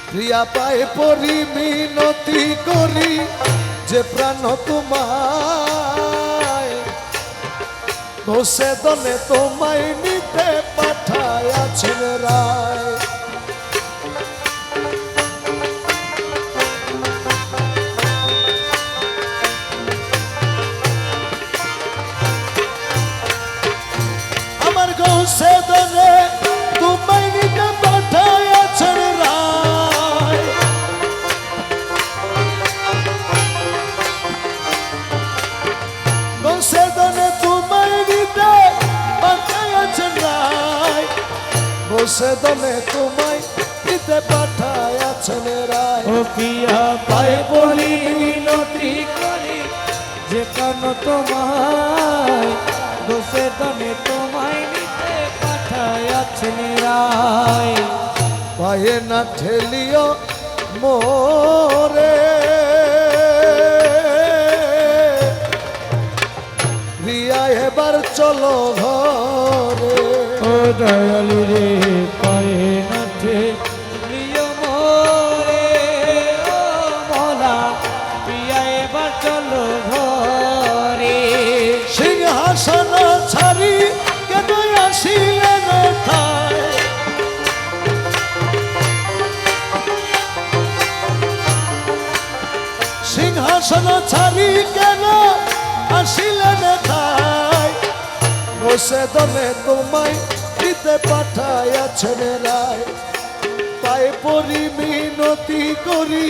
প্রিয়া পায়ে পরি মিনতি করি যে প্রাণ তোমায় দোষে দনে তোমায় নিতে পাঠায়াছেন রায়। আমার দোষে দনে তোমায় নিতে পাঠায়াছেন রায়। দোষে দনে তোমায় নিতে পাঠায়াছেন রায়। দোষে দনে তোমায় নিতে পাঠায়াছেন রায়। ও প্রিয়া পায়ে পড়ি মিনতি করি যে প্রাণ তোমায় দোষে দনে তোমায় নিতে পাঠায়াছেন রায়। পায়ে না ঠেলিও মোরে প্রিয়া এবার চলো ঘরে। ও দয়ালু রে পায়ে না ঠেলিও মোরে ও মলা প্রিয়া এবার চলো ঘরে। সিংহাসন ছাড়ি কেন আসিলেন ঠায়। সিংহাসন ছাড়ি কেন আসিলেন ঠায়। বসে দলে তোমায় দিতে পাঠায়াছেন রায়। পায়ে পরি মিনতি করি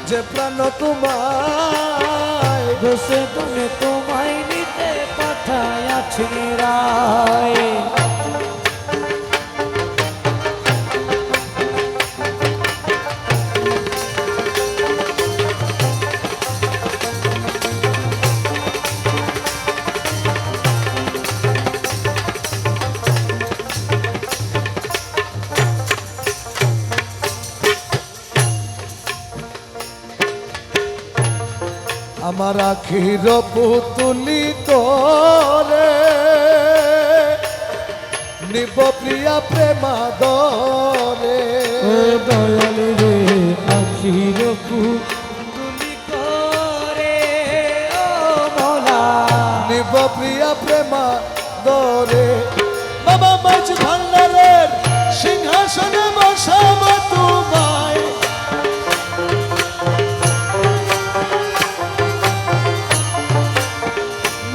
যে প্রাণ তোমায় দোষে দনে তোমায় নিতে পাঠায়াছেন রায়। আমার আখির পুতুলি করে নিব প্রিয়া প্রেমাদরে। ও দয়ালু রে আখির পুতুলি করে ও মলা নিব প্রিয়া প্রেমাদরে। বাবা মাঝ ভান্ডারের সিংহাসনে বসাব তোমায়।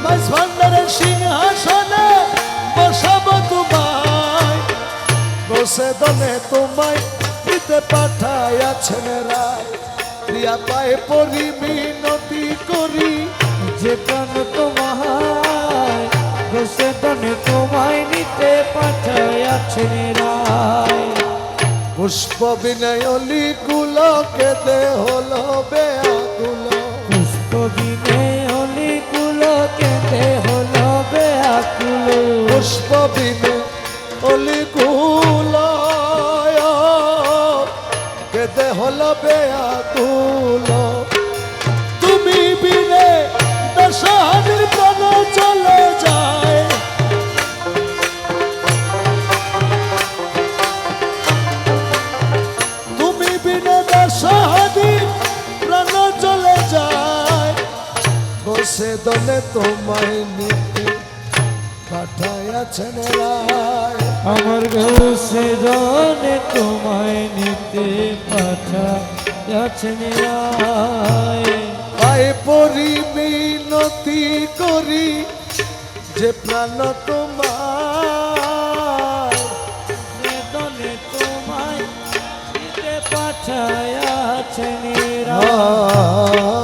মাঝ ভান্ডারের সিংহাসনে বসাব তোমায়। বসে দলে তোমায় দিতে পাঠায়াছেন রায়। প্রিয়া পায়ে পরি মিনতি করি যে প্রাণ তোমায় দোষে দনে তোমায় নিতে পাঠায়াছেন রায়। পুষ্প বিনয়লি কুলকে দে হলো বেআকুল। পুষ্প বিনে হলি কুলো কেঁদে হলো বেআকুল। পুষ্প বিনে অলি কুল কেদে হলো বেআকুল। তুমি বিনে দশহানির প্রাণ চলে যায়। তুমি বিনে দশহানির প্রাণ চলে যায়। বসে দলে তোমায় নিতে পাঠায়াছেন রায়। আমার দোষে দনে তোমায় নিতে পাঠায়াছেন রায়। পায়ে পরি মিনতি করি যে প্রাণ তোমায় যে দনে তোমায় নিতে পাঠায়াছেন রায়।